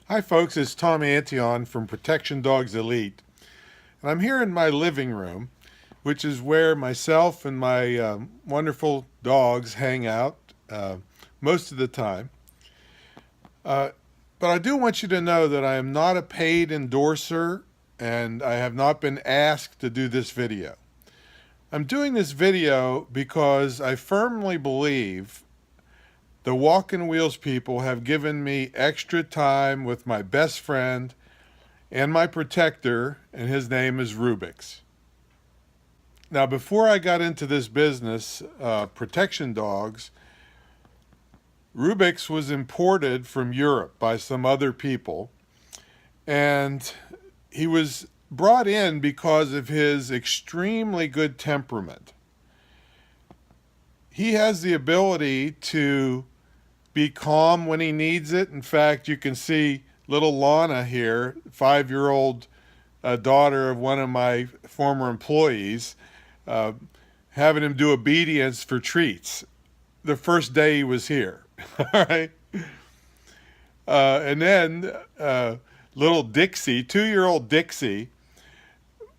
Hi folks, it's Tom Antion from Protection Dogs Elite. And I'm here in my living room, which is where myself and my wonderful dogs hang out most of the time. But I do want you to know that I am not a paid endorser and I have not been asked to do this video. I'm doing this video because I firmly believe the Walkin' Wheels people have given me extra time with my best friend and my protector, and his name is Rubix. Now, before I got into this business, protection dogs, Rubix was imported from Europe by some other people, and he was brought in because of his extremely good temperament. He has the ability to be calm when he needs it. In fact, you can see little Lana here, 5-year-old daughter of one of my former employees, having him do obedience for treats the first day he was here. All right. And then little Dixie, 2-year-old Dixie,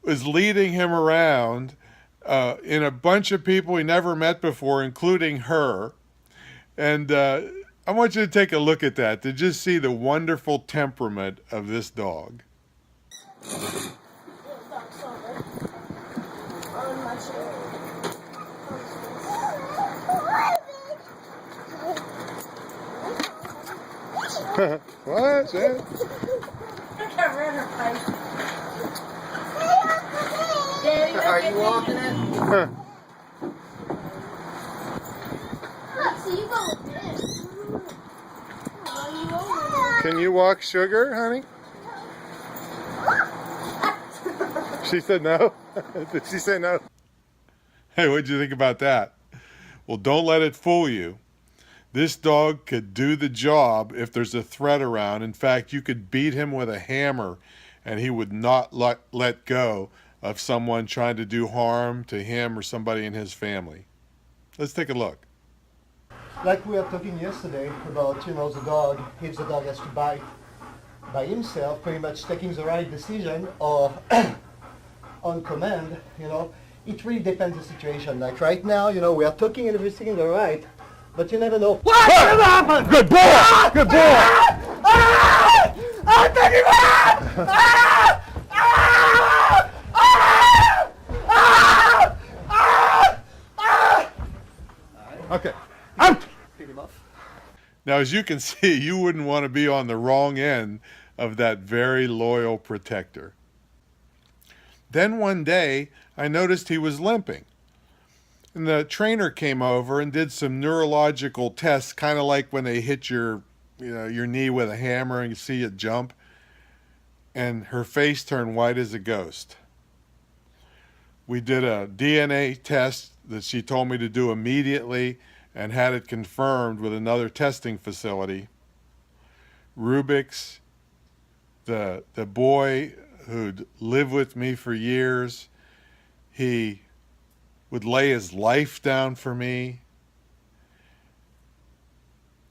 was leading him around in a bunch of people he never met before, including her. And I want you to take a look at that to just see the wonderful temperament of this dog. What? Are you walking it? Can you walk Sugar, honey? She said no. Did she say no? Hey, what'd you think about that? Well, don't let it fool you. This dog could do the job if there's a threat around. In fact, you could beat him with a hammer and he would not let go of someone trying to do harm to him or somebody in his family. Let's take a look. Like we were talking yesterday about, the dog, if the dog has to bite by himself, pretty much taking the right decision or on command, it really depends on the situation. Like right now, we are talking and everything is all right, but you never know. What will happen? Good boy! Good boy! I'm taking him out! Okay. Out! Pick him off. Now, as you can see, you wouldn't want to be on the wrong end of that very loyal protector. Then one day, I noticed he was limping. And the trainer came over and did some neurological tests, kind of like when they hit your knee with a hammer and you see it jump. And her face turned white as a ghost. We did a DNA test that she told me to do immediately and had it confirmed with another testing facility. Rubix, the boy who'd lived with me for years, he would lay his life down for me.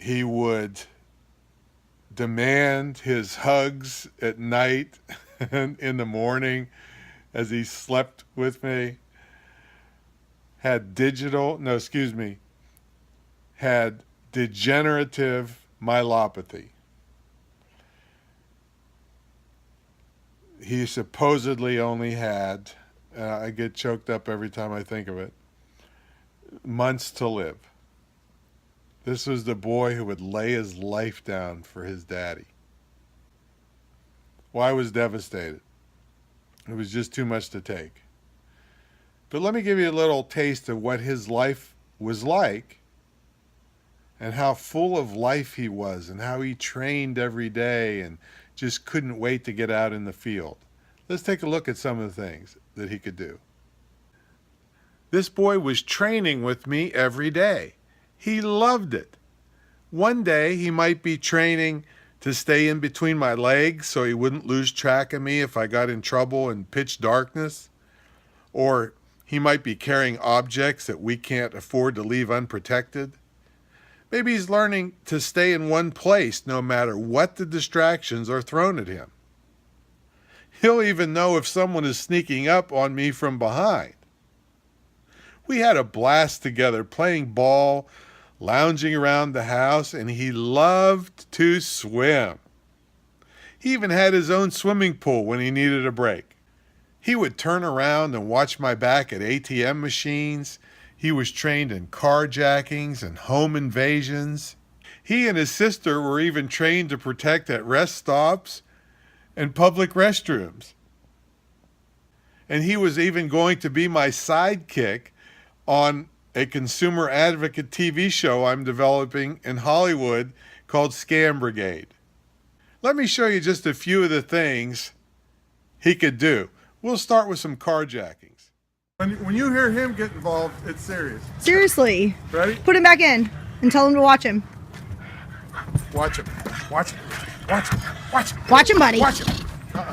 He would demand his hugs at night and in the morning as he slept with me. Had degenerative myelopathy. He supposedly only had, I get choked up every time I think of it, months to live. This was the boy who would lay his life down for his daddy. Well, I was devastated. It was just too much to take. But let me give you a little taste of what his life was like and how full of life he was and how he trained every day and just couldn't wait to get out in the field. Let's take a look at some of the things that he could do. This boy was training with me every day. He loved it. One day he might be training to stay in between my legs so he wouldn't lose track of me if I got in trouble in pitch darkness. Or he might be carrying objects that we can't afford to leave unprotected. Maybe he's learning to stay in one place no matter what the distractions are thrown at him. He'll even know if someone is sneaking up on me from behind. We had a blast together playing ball, lounging around the house, and he loved to swim. He even had his own swimming pool when he needed a break. He would turn around and watch my back at ATM machines. He was trained in carjackings and home invasions. He and his sister were even trained to protect at rest stops and public restrooms. And he was even going to be my sidekick on a consumer advocate TV show I'm developing in Hollywood called Scam Brigade. Let me show you just a few of the things he could do. We'll start with some carjackings. When you hear him get involved, it's serious. Seriously. Ready? Put him back in and tell him to watch him. Watch him. Watch him. Watch him. Watch him. Watch him, buddy. Watch him.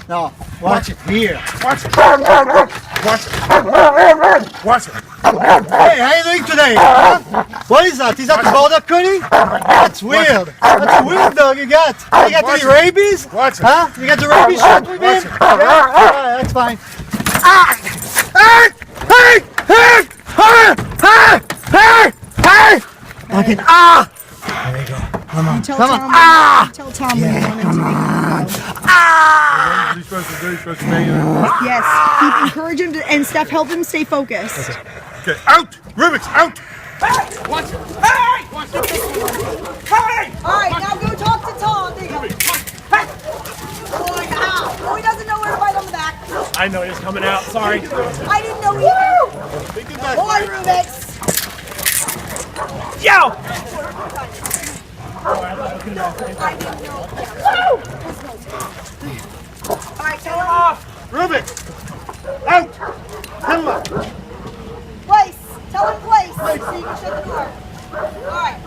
No, watch it here. Watch him. Watch him. Watch him. Hey, how you doing today? Huh? What is that? Is that a border collie? That's weird. That's a weird dog you got. You got any rabies? Watch him. Huh? You got the rabies shot with him? Yeah, that's fine. Okay. There you go. Come on. Tell Come Tom. on. Tell Tom when you want him to make What are you supposed to do? You're supposed to bang it. Yes. Encourage him to, and Steph, help him stay focused. Okay, out! Rubix, out! Watch it! Hey! Watch it! Hey! All right, now go talk to Tom. There you go. Hey! Boy, ow. Oh, he doesn't know where to bite on the back. I know he's coming out. Sorry. I didn't know either. Boy, Rubix. Yo! I didn't know. All right, tell him. Off! Rubik! Out! Come on! Place. Tell him place. So you can shut the door. All right.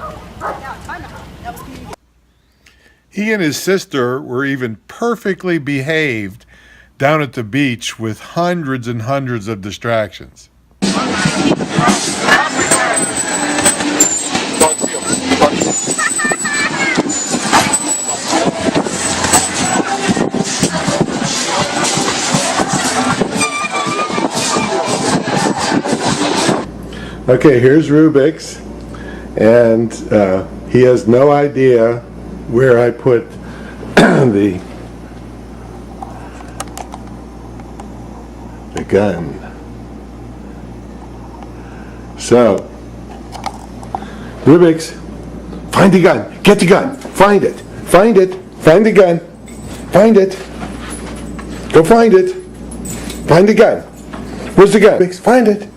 Now, time out. That was communication. He and his sister were even perfectly behaved down at the beach with hundreds and hundreds of distractions. Okay, here's Rubix, and he has no idea where I put the gun. So, Rubix, find the gun. Get the gun. Find it. Find it. Find the gun. Find it. Go find it. Find the gun. Where's the gun? Rubix, find it.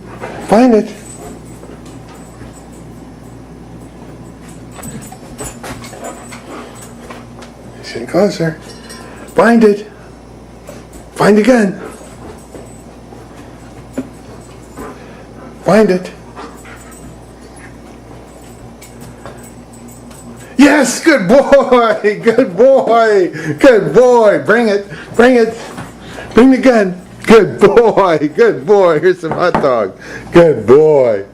Find it. He's getting closer. Find it. Find the gun. Find it. Yes, good boy, good boy, good boy. Bring it, bring it. Bring the gun. Good boy, good boy. Here's some hot dog. Good boy,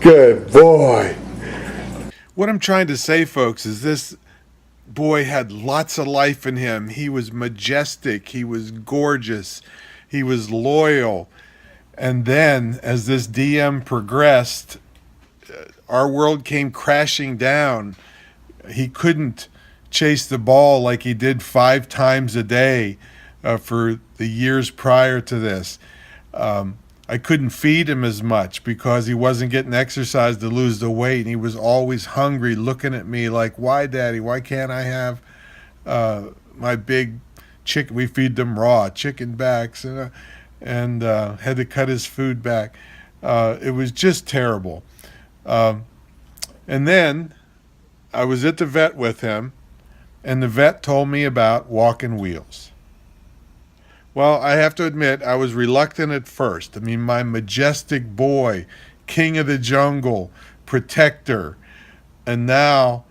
good boy. What I'm trying to say, folks, is this boy had lots of life in him. He was majestic. He was gorgeous. He was loyal. And then, as this DM progressed, our world came crashing down. He couldn't chase the ball like he did 5 times a day for the years prior to this. I couldn't feed him as much because he wasn't getting exercise to lose the weight. And he was always hungry, looking at me like, why, Daddy? Why can't I have my big chicken? We feed them raw chicken backs, and had to cut his food back. It was just terrible. And then I was at the vet with him, and the vet told me about walking wheels. Well, I have to admit, I was reluctant at first. I mean, my majestic boy, king of the jungle, protector, and now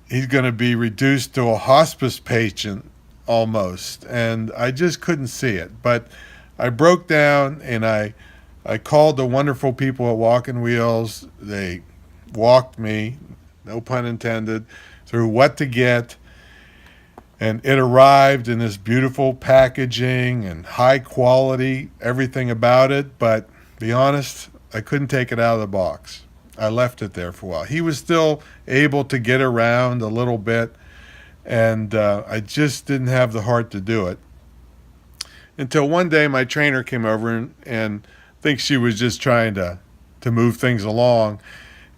he's going to be reduced to a hospice patient almost, and I just couldn't see it. But I broke down, and I called the wonderful people at Walkin' Wheels. They walked me. no pun intended, through what to get. And it arrived in this beautiful packaging and high quality, everything about it. But be honest, I couldn't take it out of the box. I left it there for a while. He was still able to get around a little bit, and I just didn't have the heart to do it. Until one day my trainer came over and I think she was just trying to move things along.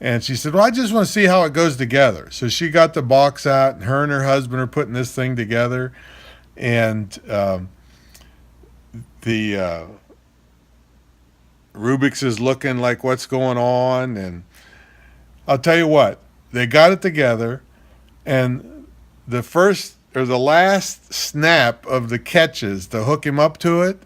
And she said, well, I just want to see how it goes together. So she got the box out, and her husband are putting this thing together. And the Rubix is looking like what's going on. And I'll tell you what, they got it together. And the first or the last snap of the catches to hook him up to it,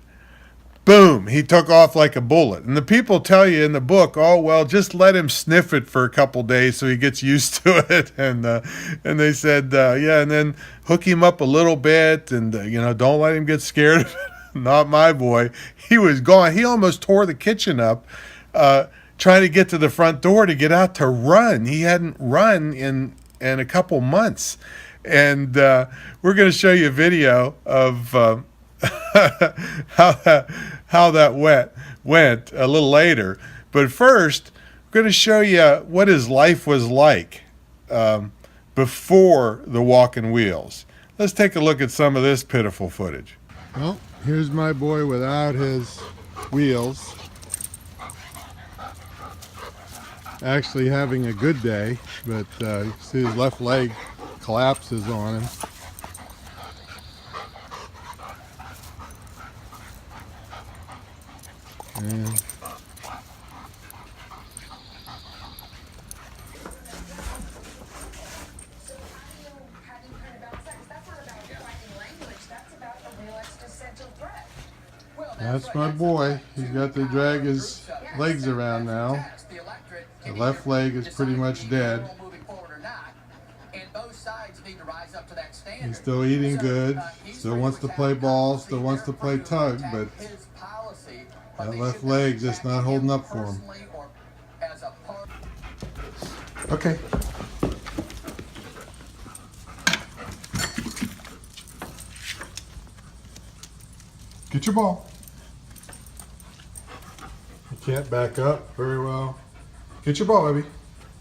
boom, he took off like a bullet. And the people tell you in the book, oh, well, just let him sniff it for a couple days so he gets used to it. And they said, yeah, and then hook him up a little bit and, don't let him get scared of it. Not my boy. He was gone. He almost tore the kitchen up trying to get to the front door to get out to run. He hadn't run in a couple months. And we're going to show you a video of how that went a little later. But first, I'm going to show you what his life was like before the walking wheels. Let's take a look at some of this pitiful footage. Well, here's my boy without his wheels. Actually having a good day, but you see his left leg collapses on him. And that's my boy. He's got to drag his legs around now. The left leg is pretty much dead. He's still eating good, still wants to play ball, still wants to play tug, but that left leg just not holding up for him. Okay. Get your ball. You can't back up very well. Get your ball, Abby.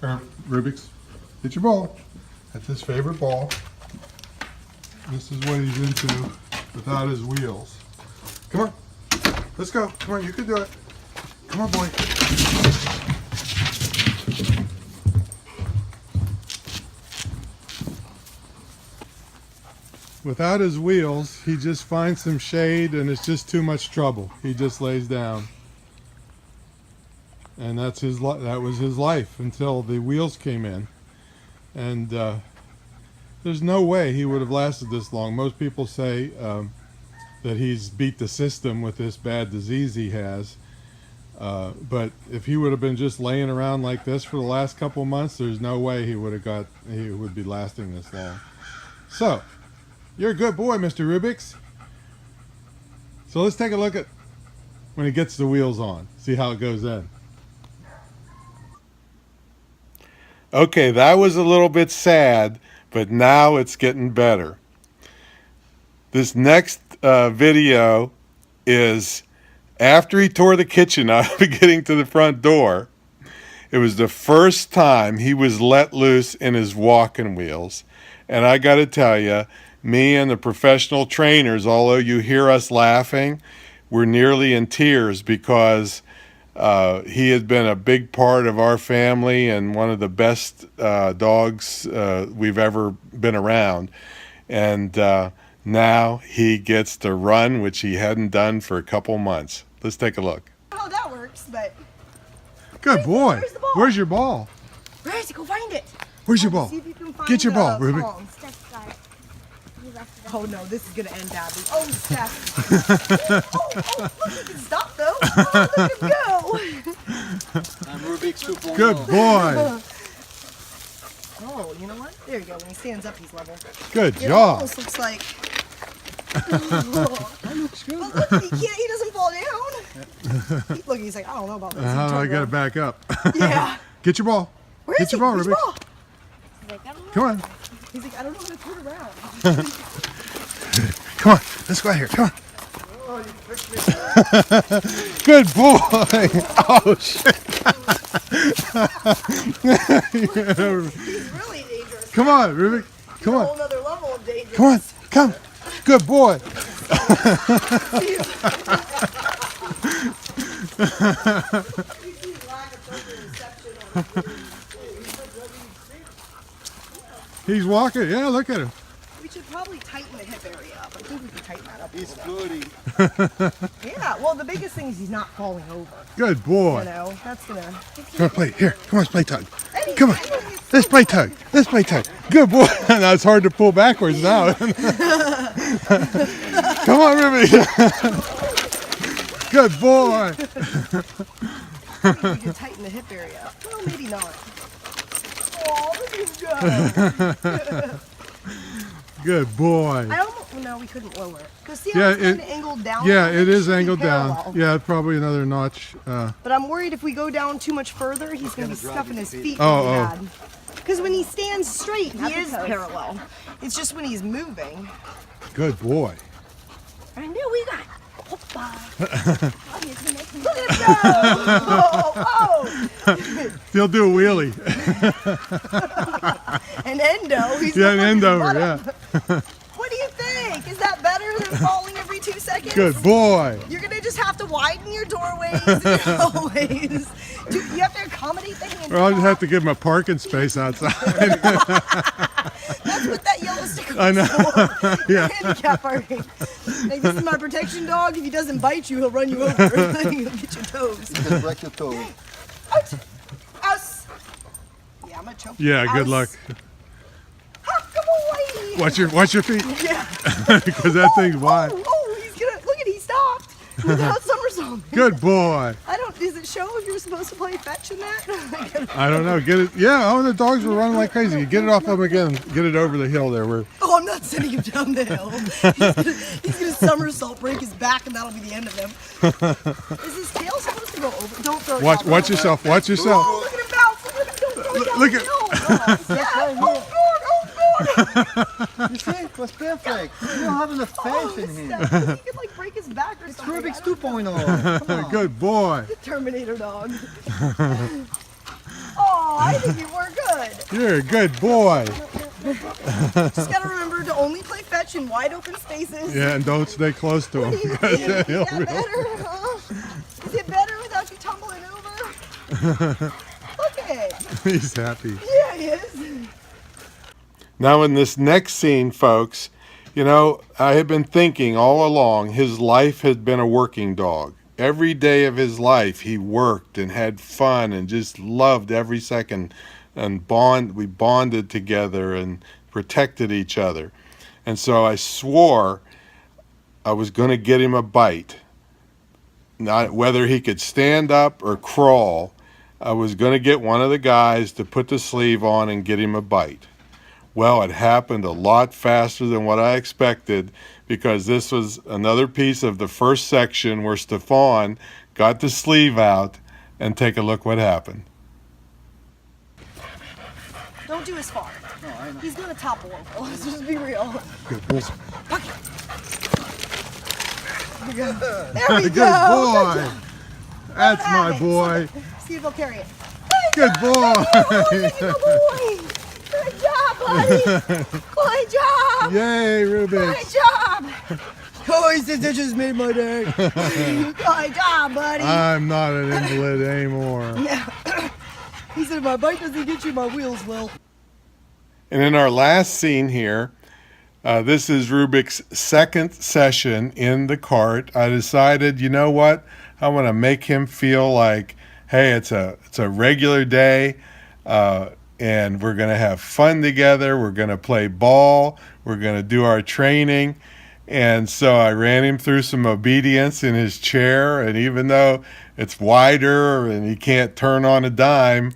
Or Rubik's. Get your ball. That's his favorite ball. This is what he's into without his wheels. Come on. Let's go. Come on, you can do it. Come on, boy. Without his wheels, he just finds some shade and it's just too much trouble. He just lays down. And that was his life until the wheels came in. And there's no way he would have lasted this long. Most people say that he's beat the system with this bad disease he has. But if he would have been just laying around like this for the last couple months, there's no way he would be lasting this long. So, you're a good boy, Mr. Rubix. So let's take a look at when he gets the wheels on. See how it goes then. Okay, that was a little bit sad, but now it's getting better. This next video is after he tore the kitchen up getting to the front door. It was the first time he was let loose in his walking wheels. And I got to tell you, me and the professional trainers, although you hear us laughing, we're nearly in tears because he has been a big part of our family and one of the best dogs we've ever been around. And now he gets to run, which he hadn't done for a couple months. Let's take a look. I don't know how that works, but... Good boy. Where's the ball? Where's your ball? Where is it? Go find it. Where's your ball? See if you can find Get your ball, the Ruby. tongs. Oh no, this is gonna end badly. Oh, Steph. oh, look, he can stop though. Oh, look at him go. I'm Rubik's 2.0. Good boy. Oh, you know what? There you go. When he stands up, he's level. Good It job. almost looks like... That looks good. But look, he doesn't fall down. Look, he's like, I don't know about this. How do I get it back up? Yeah. Get your ball. Where Get is your he? ball, Where's Rubik. your ball? Come on. He's like, I don't know how to turn around. Come on. Let's go out here. Come on. Good boy. Oh, shit. He's really dangerous. Come on, Rubik. Come A on. whole nother level of danger. Come on. Come. Good boy. He's walking. Yeah, look at him. We should probably tighten the hip area up. I think we can tighten that up. He's floating. Yeah, well, the biggest thing is he's not falling over. Good boy. You know, that's gonna. Come on, play. Here. Come on, let's play tug. Come on. Let's play tug. Let's play tug. Good boy. Now it's hard to pull backwards now. Come on, Ruby. Good boy. We can tighten the hip area up. Well, maybe not. Oh, look at him go. Good boy. I almost, no, we couldn't lower it. Because see Yeah, how it's kind it- of angled down? Yeah, on it is should be angled down. parallel. Yeah, probably another notch. But I'm worried if we go down too much further, he's going to be stuffing his feet Oh, really oh. bad. Because when he stands straight, he is parallel. It's just when he's moving. Good boy. I knew we got. Hoppa. Look at him go! Oh, He'll do a wheelie. An endo. He's Yeah, an looking end at his over, butt yeah. up. What do you think? Is that better than falling every 2 seconds? Good boy. You're gonna just have to widen your doorways and your hallways. You have to accommodate the handicap. Or I'll just have to give him a parking space outside. That's what that yellow sticker I know. is for. Yeah. Handicap parking. Like, this is my protection dog. If he doesn't bite you, he'll run you over. He'll get your toes. Just break your toe. Ouch. Ouse. Yeah, I'm gonna choke you. Yeah, good Ouse. luck. Ah, come away. Watch your feet. Yeah. Because that thing's wide. Oh, he's gonna look at he stopped. Without somersault. Good boy. I don't. Does it show if you're supposed to play fetch in that? I don't know. Get it. Yeah. Oh, the dogs were running like crazy. You get it off them again. Get it over the hill there. Where Oh, I'm not sending him down the hill. He's gonna somersault, break his back, and that'll be the end of him. Is his tail supposed to go over? Don't throw it watch down the watch hill. yourself. Watch yourself. Oh, look at him bounce! Look at him! Don't throw it down Look the at- hill. Yeah. Oh God! You see, it was perfect. You don't have enough Oh, faith in him. Steph, he could like break his back or It's something. Rubik's I don't 2.0. Come on. Good boy. know. Terminator dog. Oh, I think you were good. You're a good boy. Just gotta remember to only play fetch in wide open spaces. Yeah, and don't stay close to him. Is that better? Huh? Is it better without you tumbling over? Look at it. He's happy. Yeah, he is. Now, in this next scene, folks, you know, I have been thinking all along his life has been a working dog. Every day of his life, he worked and had fun and just loved every second. And we bonded together and protected each other. And so I swore I was going to get him a bite. Not whether he could stand up or crawl, I was going to get one of the guys to put the sleeve on and get him a bite. Well, it happened a lot faster than what I expected, because this was another piece of the first section where Stefan got the sleeve out, and take a look what happened. Don't do as far. No, I know. He's gonna topple over. Let's just be real. Good boy. There we Good go. boy. That's my Have it. boy. See if he'll carry it. Good boy. Oh, look at the boy. Good job, buddy. Good job. Yay, Good Rubix. job. Oh, he says that just made my day. Good job, buddy. I'm not an invalid anymore. He said, if my bite doesn't get you, my wheels will. And in our last scene here, this is Rubik's second session in the cart. I decided, you know what? I want to make him feel like, hey, it's a regular day, and we're going to have fun together. We're going to play ball. We're going to do our training. And so I ran him through some obedience in his chair, and even though it's wider and he can't turn on a dime,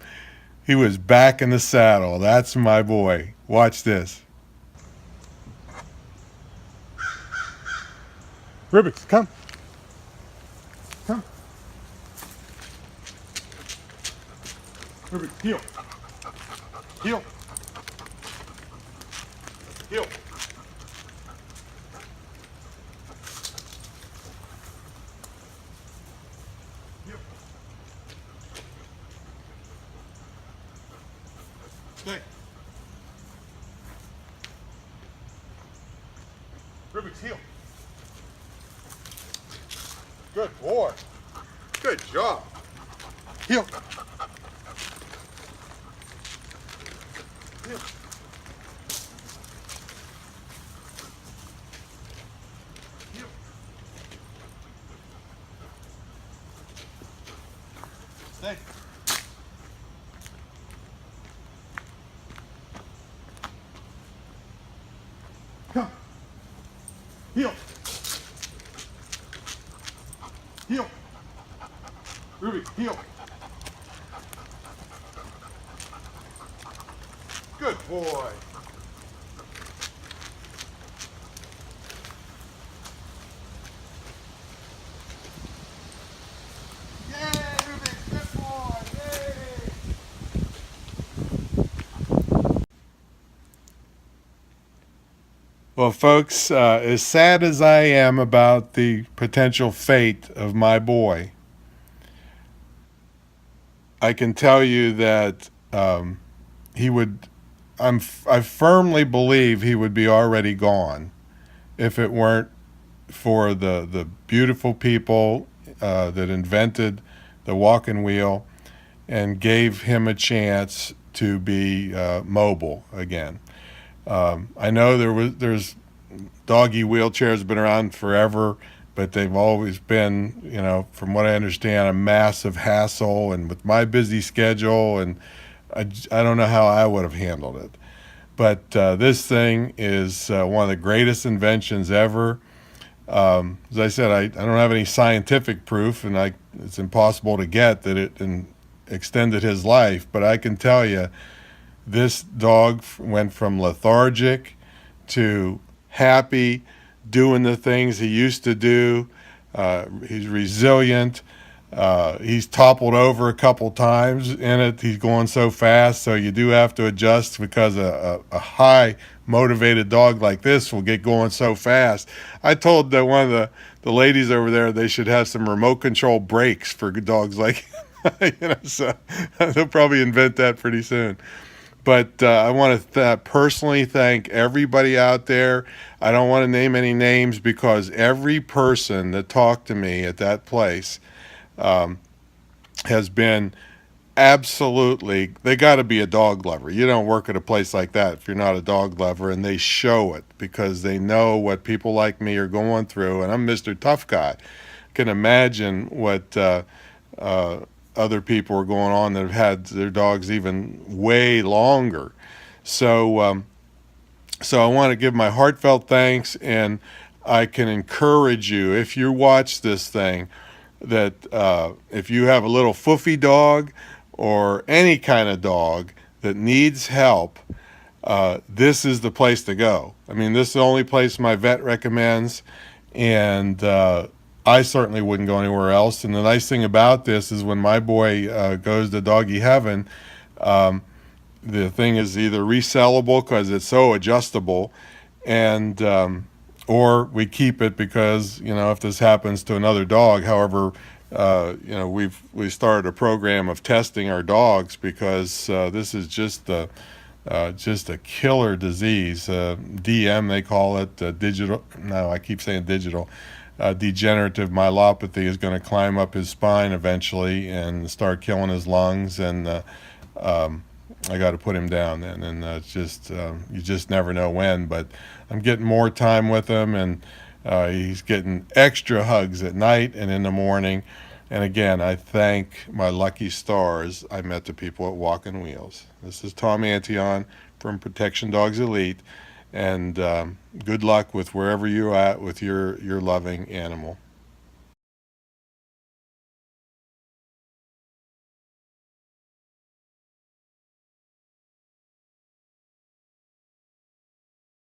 he was back in the saddle. That's my boy. Watch this. Rubix, come. Come. Rubix, heel. Heel. Heel. Heel. Stay. Rubik's heel. Good boy. Good job. Heel. Heel. Heel. Stay. Come. Heel. Heel. Rubik, heel. Good boy. Yay, Rubik, good boy. Yay. Well, folks, as sad as I am about the potential fate of my boy, I can tell you that he would. I firmly believe he would be already gone if it weren't for the beautiful people that invented the walking wheel and gave him a chance to be mobile again. I know there's doggy wheelchairs been around forever, but they've always been, you know, from what I understand, a massive hassle. And with my busy schedule, and I don't know how I would have handled it. But this thing is one of the greatest inventions ever. As I said, I don't have any scientific proof, and it's impossible to get that it extended his life. But I can tell you, this dog went from lethargic to happy, doing the things he used to do. He's resilient. He's toppled over a couple times in it. He's going so fast, so you do have to adjust because a high motivated dog like this will get going so fast. I told one of the ladies over there they should have some remote control brakes for dogs like him. So they'll probably invent that pretty soon. But I want to personally thank everybody out there. I don't want to name any names because every person that talked to me at that place has been absolutely, they got to be a dog lover. You don't work at a place like that if you're not a dog lover, and they show it because they know what people like me are going through, and I'm Mr. Tough Guy. Can imagine what other people are going on that have had their dogs even way longer. So I want to give my heartfelt thanks, and I can encourage you, if you watch this thing, that if you have a little foofy dog or any kind of dog that needs help, this is the place to go. I mean, this is the only place my vet recommends, and I certainly wouldn't go anywhere else. And the nice thing about this is when my boy goes to doggy heaven, the thing is either resellable because it's so adjustable, and or we keep it because, you know, if this happens to another dog. However, you know, we started a program of testing our dogs because this is just a killer disease. DM they call it, digital. No, I keep saying digital. Degenerative myelopathy is going to climb up his spine eventually and start killing his lungs, and I got to put him down then. And it's just you just never know when. But I'm getting more time with him, and he's getting extra hugs at night and in the morning. And again, I thank my lucky stars I met the people at Walkin' Wheels. This is Tom Antion from Protection Dogs Elite, and good luck with wherever you're at with your loving animal.